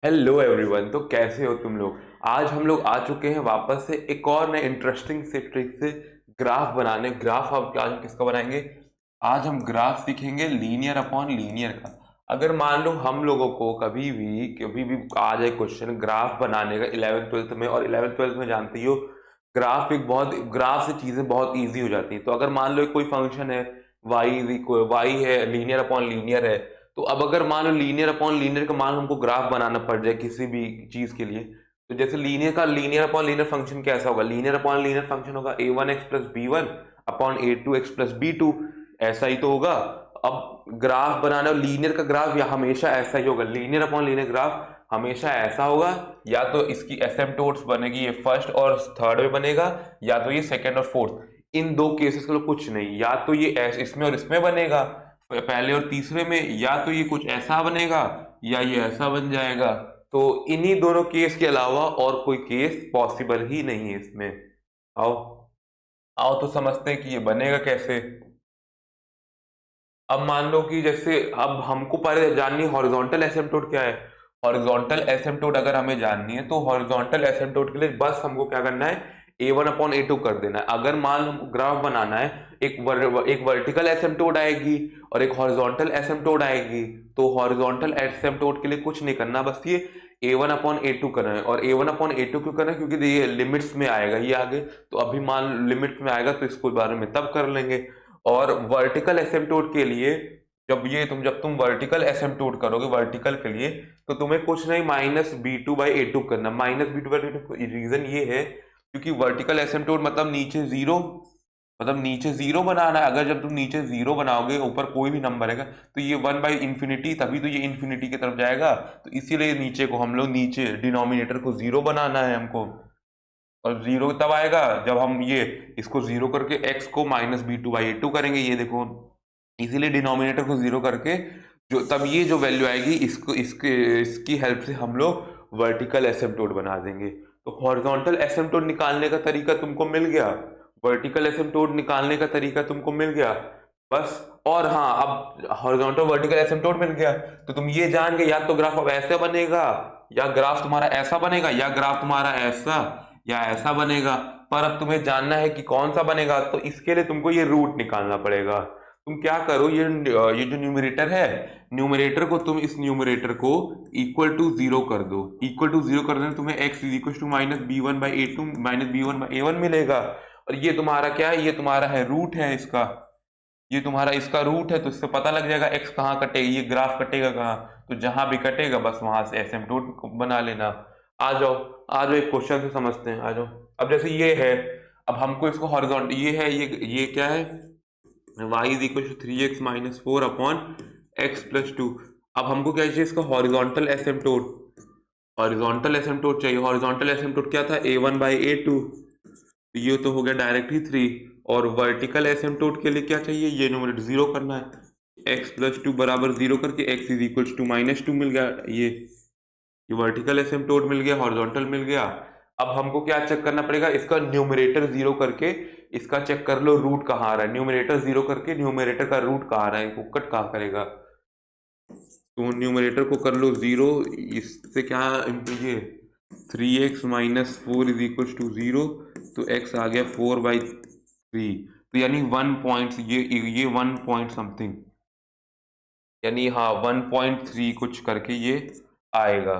Hello everyone. तो कैसे हो तुम लोग। आज हम लोग आ चुके हैं वापस से एक और नए इंटरेस्टिंग से ट्रिक से ग्राफ बनाने। ग्राफ अब आज हम किसका बनाएंगे। आज हम ग्राफ सीखेंगे लीनियर अपॉन लीनियर का। अगर मान लो हम लोगों को कभी भी आ जाए क्वेश्चन ग्राफ बनाने का 11th 12th में, और 11th 12th में जानते ही हो ग्राफ से चीजें बहुत इजी हो जाती हैं। तो अगर मान लो कोई फंक्शन है वाई है, लीनियर अपॉन लीनियर है। तो अब अगर मान लो लीनियर अपॉन लीनियर का मान हमको ग्राफ बनाना पड़ जाए किसी भी चीज के लिए, तो जैसे लीनियर अपॉन लीनियर फंक्शन कैसा होगा। लीनियर अपॉन लीनियर फंक्शन होगा a1x+b1 अपॉन a2x+b2। ऐसा ही तो होगा। अब ग्राफ बनाना लीनियर का ग्राफ या हमेशा ऐसा ही होगा। लीनियर अपॉन लीनियर ग्राफ हमेशा ऐसा होगा। या तो इसकी एसिम्पटोट्स बनेगी, ये फर्स्ट और थर्ड में बनेगा, या तो ये सेकंड और फोर्थ। इन दो केसेस के लिए कुछ नहीं, या तो ये इसमें और इसमें बनेगा पहले और तीसरे में, या तो ये कुछ ऐसा बनेगा या ये ऐसा बन जाएगा। तो इन्हीं दोनों केस के अलावा और कोई केस पॉसिबल ही नहीं है इसमें। आओ आओ तो समझते हैं कि ये बनेगा कैसे। अब मान लो कि जैसे अब हमको पहले जाननी है हॉरिजॉन्टल एसिम्पटोट क्या है। हॉरिजॉन्टल एसिम्पटोट अगर हमें जाननी है तो हॉरिजॉन्टल एसिम्पटोट के लिए बस हमको क्या करना है, a1/a2 कर देना है। अगर मान लो हमको ग्राफ बनाना है, एक वर्टिकल एसिम्पटोट आएगी और एक हॉरिजॉन्टल एसिम्पटोट आएगी। तो हॉरिजॉन्टल एसिम्पटोट के लिए कुछ नहीं करना, बस ये a1/a2 करना है। और a1/a2 क्यों करना है, क्योंकि ये लिमिट्स में आएगा ये आगे। तो अभी मान लिमिट में आएगा तो इसको बारे में तब कर लेंगे। और वर्टिकल एसिम्पटोट के लिए जब तुम वर्टिकल एसिम्पटोट करोगे वर्टिकल के लिए, तो तुम्हें कुछ नहीं -b2/a2 करना। -b2/a2 रीजन ये है क्योंकि वर्टिकल एसिम्पटोट मतलब नीचे जीरो बनाना है। अगर जब तुम नीचे जीरो बनाओगे ऊपर कोई भी नंबर है तो ये 1/इंफिनिटी, तभी तो ये इंफिनिटी की तरफ जाएगा। तो इसीलिए नीचे को हम लोग नीचे डिनोमिनेटर को जीरो बनाना है हमको। और जीरो तब आएगा जब हम ये इसको जीरो करके x को -b2/a2 करेंगे, ये देखो। इसीलिए डिनोमिनेटर को जीरो करके तब ये जो वैल्यू आएगी इसको इसकी हेल्प से हम लोग वर्टिकल एसिम्पटोट बना देंगे। तो हॉरिजॉन्टल एसिम्पटोट निकालने का तरीका तुमको मिल गया, वर्टिकल एसिम्पटोट निकालने का तरीका तुमको मिल गया। बस। और हाँ, अब हॉरिजॉन्टल वर्टिकल एसिम्पटोट मिल गया तो तुम ये जान गए या तो ग्राफ अब ऐसे बनेगा, या ग्राफ तुम्हारा ऐसा बनेगा, या ग्राफ तुम्हारा ऐसा या ऐसा बनेगा। पर अब तुम्हें जानना है कि कौन सा बनेगा, तो इसके लिए तुमको ये रूट निकालना पड़ेगा। तुम क्या करो, ये जो न्यूमरेटर है, न्यूमरेटर को तुम इस न्यूमरेटर को इक्वल टू जीरो कर दो। इक्वल टू जीरो कर देना तुम्हें x is equal to -b1/a2 -b1/a1 मिलेगा। और ये तुम्हारा क्या है, ये तुम्हारा है रूट है इसका। ये तुम्हारा इसका रूट है, तो इससे पता लग जाएगा x कहाँ कटेगा, ये ग्राफ कटेगा कहाँ। तो जहां भी कटेगा बस वहां से एसिम्पटोट बना लेना। आ जाओ आ जाओ, एक क्वेश्चन से समझते हैं। आ जाओ। अब जैसे ये है, अब हमको इसको हॉरिजॉन्टल ये है, ये क्या है, y is equal to 3x - 4/x+2। अब हमको क्या चाहिए, इसका हॉरिजॉन्टल एसिम्पटोट। हॉरिजॉन्टल एसिम्पटोट चाहिए। हॉरिजॉन्टल एसिम्पटोट क्या था, a1/a2। ये तो हो गया डायरेक्टली 3। और वर्टिकल एसिम्पटोट के लिए क्या चाहिए, ये न्यूमरेटर जीरो करना है। x+2 बराबर जीरो करके x इज इक्वल टू -2 मिल गया। ये वर्टिकल एसिम्पटोट मिल गया, हॉरिजॉन्टल मिल गया। अब हमको क्या चेक करना पड़ेगा, इसका न्यूमरेटर जीरो करके इसका चेक कर लो रूट कहाँ आ रहा है। न्यूमरेटर जीरो करके न्यूमरेटर का रूट कहाँ आ रहा है, वो कट कहाँ करेगा। तो न्यूमरेटर को कर लो जीरो, इससे क्या ये 3x - 4 is equal to zero. तो x आ गया 4/3। तो यानी 1 पॉइंट, ये 1 पॉइंट समथिंग, यानी हाँ 1.3 कुछ करके ये आएगा।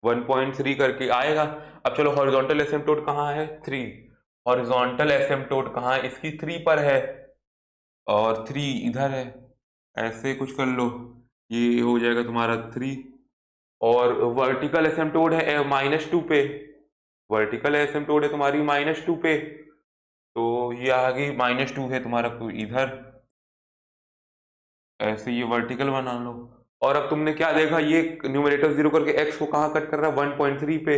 1.3 करके आएगा। अब चलो हॉरिजॉन्टल एसिम्पटोट कहाँ है, 3। हॉरिजॉन्टल एसिम्पटोट कहाँ है, इसकी 3 पर है और 3 इधर है। ऐसे कुछ कर लो, ये हो जाएगा तुम्हारा 3। और वर्टिकल एसिम्पटोट है -2 पे। वर्टिकल एसिम्पटोट है तुम्हारी -2 पे। तो ये आ गई -2 है तुम्हारा इधर। ऐसे ये वर्टिकल बना लो। और अब तुमने क्या देखा, ये न्यूमरेटर जीरो करके x को कहाँ कट कर रहा है, 1.3 पे।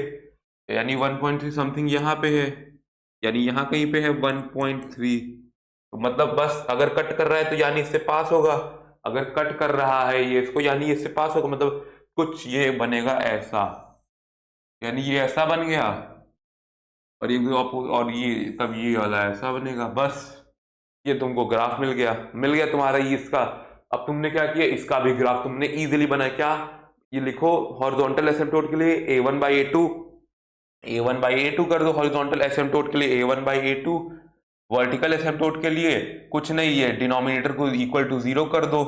यानी 1.3 समथिंग यहाँ पे है, यानी यहाँ कहीं पे है 1.3। तो मतलब बस अगर कट कर रहा है तो यानी इससे पास होगा। अगर कट कर रहा है ये इसको, यानी इससे पास होगा। मतलब कुछ ये बनेगा ऐसा, यानी ये ऐसा बन गया। और ये और ये तब ये वाला ऐसा बनेगा। बस ये तुमको ग्राफ मिल गया तुम्हारा ये इसका। अब तुमने क्या किया, इसका भी ग्राफ तुमने इजीली बनाया। क्या, ये लिखो हॉरिजॉन्टल एसिम्पटोट के लिए ए वन बाई ए टू कर दो, हॉरिजॉन्टल एसिम्पटोट के लिए a1/a2। वर्टिकल एसिम्पटोट के लिए कुछ नहीं है, डिनोमिनेटर को इक्वल टू 0 कर दो।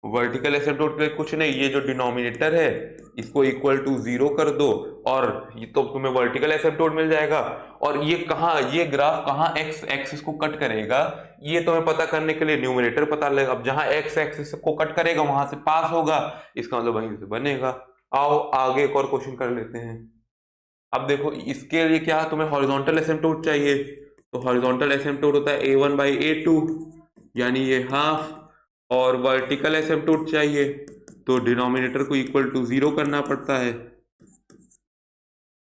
वर्टिकल एसिम्पटोट के लिए कुछ नहीं, ये जो डिनोमिनेटर है इसको इक्वल टू 0 कर दो, और ये तो तुम्हें वर्टिकल एसिम्पटोट मिल जाएगा। और ये कहाँ, ये ग्राफ कहाँ एक्स एक्सिस को कट करेगा, ये तुम्हें पता करने के लिए न्यूमरेटर पता लगेगा। अब जहां एक्स एक्सिस को कट करेगा वहां से पास होगा, इसका मतलब वहीं से बनेगा। आओ आगे एक और क्वेश्चन कर लेते हैं। अब देखो इसके लिए क्या, तुम्हें हॉरिजॉन्टल एसिम्पटोट चाहिए, तो हॉरिजॉन्टल एसिम्पटोट होता है a1/a2 यानी ये हाफ, और वर्टिकल एसिम्पटोट चाहिए तो डिनोमिनेटर को इक्वल टू 0 करना पड़ता है,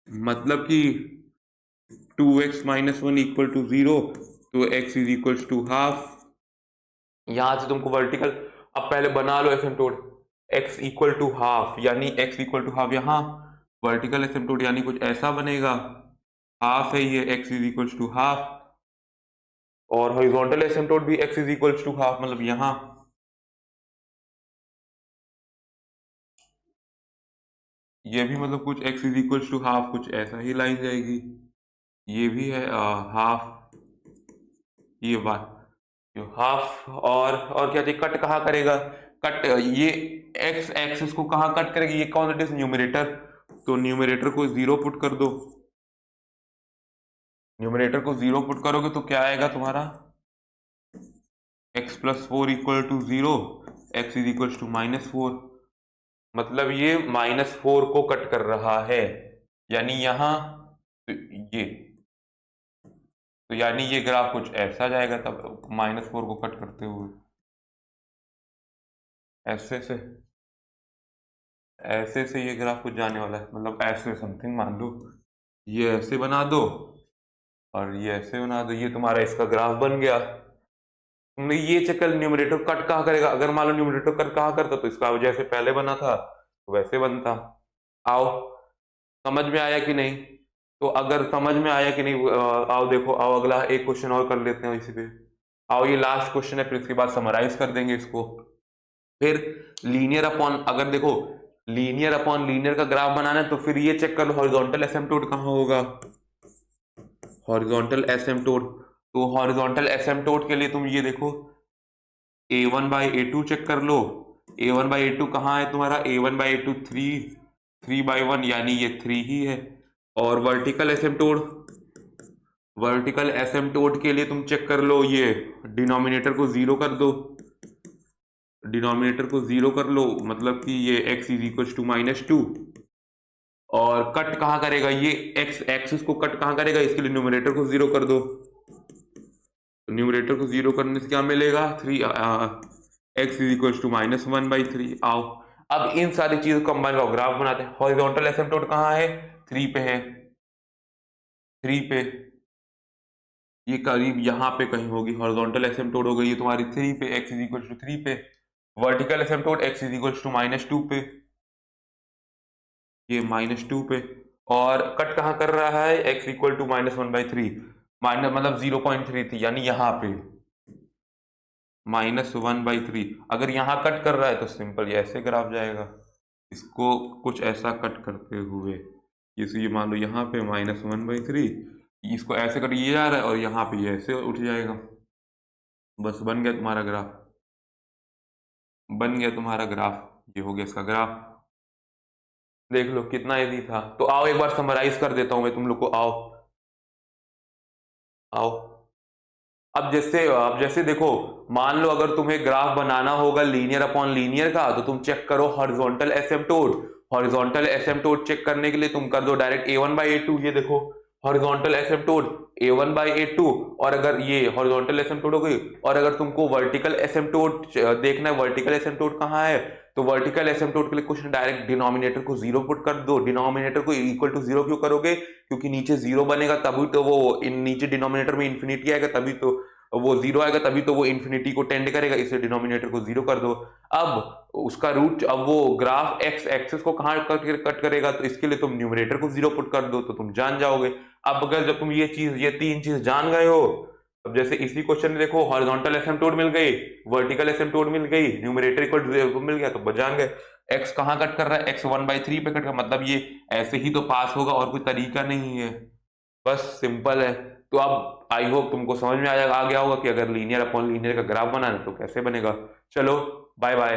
मतलब कि 2x-1 इक्वल टू 0, तो x is equal to half. यहां से तुमको वर्टिकल, अब पहले बना लो asymptote, x equal to half यानी x इक्वल टू हाफ, यहाँ वर्टिकल एसिम्पटोट यानी कुछ ऐसा बनेगा, हाफ है ये, x is equal to half, और हॉरिजॉन्टल एसिम्पटोट भी x is equal to half, मतलब यहां ये भी मतलब कुछ x is equal to half, कुछ ऐसा ही लाइन जाएगी। ये भी है हाफ, ये बात हाफ, और क्या चाहिए, कट कहाँ करेगा, कट ये x एक्सिस को कहाँ कट करेगी, ये कौन सा न्यूमरेटर, तो न्यूमरेटर को 0 पुट कर दो। न्यूमरेटर को 0 पुट करोगे तो क्या आएगा तुम्हारा, x+4 equal to 0, x is equal to -4, मतलब ये -4 को कट कर रहा है, यानी यहां तो ये, तो यानी ये ग्राफ कुछ ऐसा जाएगा, तब -4 को कट करते हुए ऐसे से ये ग्राफ कुछ जाने वाला है, मतलब ऐसे समथिंग मान लो, ये ऐसे बना दो और ये ऐसे बना दो, ये तुम्हारा इसका ग्राफ बन गया। तुमने ये चक्कर, न्यूमरेटर कट कहाँ करेगा, अगर मान लो न्यूमरेटर कट कहाँ करता तो इसका जैसे पहले बना था तो वैसे बनता। आओ समझ में आया कि नहीं, तो अगर समझ में आया कि नहीं, आओ देखो, आओ अगला एक क्वेश्चन और कर लेते हैं इसी पे। आओ ये लास्ट क्वेश्चन है, फिर इसके बाद समराइज कर देंगे इसको। फिर लीनियर अपॉन, अगर देखो लीनियर अपॉन लीनियर का ग्राफ बनाना है तो फिर ये चेक कर लो हॉरिजॉन्टल एसिम्पटोट कहाँ होगा, हॉरिजॉन्टल एसिम्पटोट, तो हॉरिजॉन्टल एसिम्पटोट के लिए तुम ये देखो a1/a2 चेक कर लो, a1/a2 कहाँ है तुम्हारा, a1/a2 3/1 यानी ये 3 ही है। और वर्टिकल एसिम्पटोट के लिए तुम चेक कर लो, ये डिनोमिनेटर को 0 कर दो, डिनोमिनेटर को 0 कर लो, मतलब कि ये x इज इक्वल टू -2, और कट कहाँ करेगा, ये x एक्सिस को कट कहाँ करेगा, इसके लिए न्यूमरेटर को 0 कर दो, न्यूमरेटर को 0 करने से क्या मिलेगा, 3 x इज इक्वल टू -1/3। आओ अब इन सारी चीजों को कंबाइन करो, ग्राफ बनाते हैं। हॉरिजॉन्टल एसिम्पटोट कहाँ है, 3 पे है, 3 पे, ये करीब यहाँ पे कहीं होगी, हॉरिजॉन्टल एसिम्पटोट हो गई है तुम्हारी 3 पे, x इज इक्वल टू 3 पे, vertical asymptote x is equal to -2 पे, ये -2 पे, और कट कहाँ कर रहा है, x इक्वल टू -1/3, माइनस मतलब 0.3 थी यानी यहाँ पे -1/3, अगर यहाँ कट कर रहा है तो सिंपल ये ऐसे ग्राफ जाएगा, इसको कुछ ऐसा कट करते हुए, ये मान लो यहाँ पे -1/3, इसको ऐसे कर ये जा रहा है और यहाँ पे ये ऐसे उठ जाएगा, बस बन गया तुम्हारा ग्राफ, बन गया तुम्हारा ग्राफ, ये हो गया इसका ग्राफ, देख लो कितना इजी था। तो आओ एक बार समराइज कर देता हूं मैं तुम लोग को, आओ आओ, अब जैसे देखो, मान लो अगर तुम्हें ग्राफ बनाना होगा लीनियर अपॉन लीनियर का, तो तुम चेक करो हॉरिजॉन्टल एसिम्पटोट, हॉरिजॉन्टल एसिम्पटोट चेक करने के लिए तुम कर दो डायरेक्ट a1/a2, ये देखो हॉरिजॉन्टल एसिम्पटोट a1/a2, और अगर ये हॉरिजॉन्टल एसिम्पटोट हो गई, और अगर तुमको वर्टिकल एसिम्पटोट देखना है, वर्टिकल एसिम्पटोट कहाँ है, तो वर्टिकल एसिम्पटोट के लिए कुछ डायरेक्ट डिनोमिनेटर को 0 पुट कर दो, डिनोमिनेटर को इक्वल टू 0 क्यों करोगे, क्योंकि नीचे 0 बनेगा तभी तो वो नीचे डिनोमिनेटर में इन्फिनिटी आएगा, तभी तो वो 0 आएगा, तभी तो वो इन्फिनिटी को टेंड करेगा, इसलिए डिनोमिनेटर को 0 कर दो। अब उसका रूट, अब वो ग्राफ एक्स एक्सिस को कहाँ कट करेगा, तो इसके लिए तुम न्यूमरेटर को 0 पुट कर दो, तो तुम जान जाओगे। अब अगर जब तुम ये तीन चीज जान गए हो, अब जैसे इसी क्वेश्चन में देखो हॉरिजॉन्टल एसिम्पटोट मिल गई, वर्टिकल एसिम्पटोट मिल गई, न्यूमरेटर इक्वल टू 0 मिल गया, तो बच जाएंगे। एक्स कहाँ कट कर रहा है, एक्स 1/3 पे कट कर, मतलब ये ऐसे ही तो पास होगा, और कोई तरीका नहीं है। बस सिंपल है। तो अब आई होप तुमको समझ में आ गया होगा कि अगर लीनियर अपॉन लीनियर का ग्राफ बनाना है तो कैसे बनेगा। चलो बाय बाय।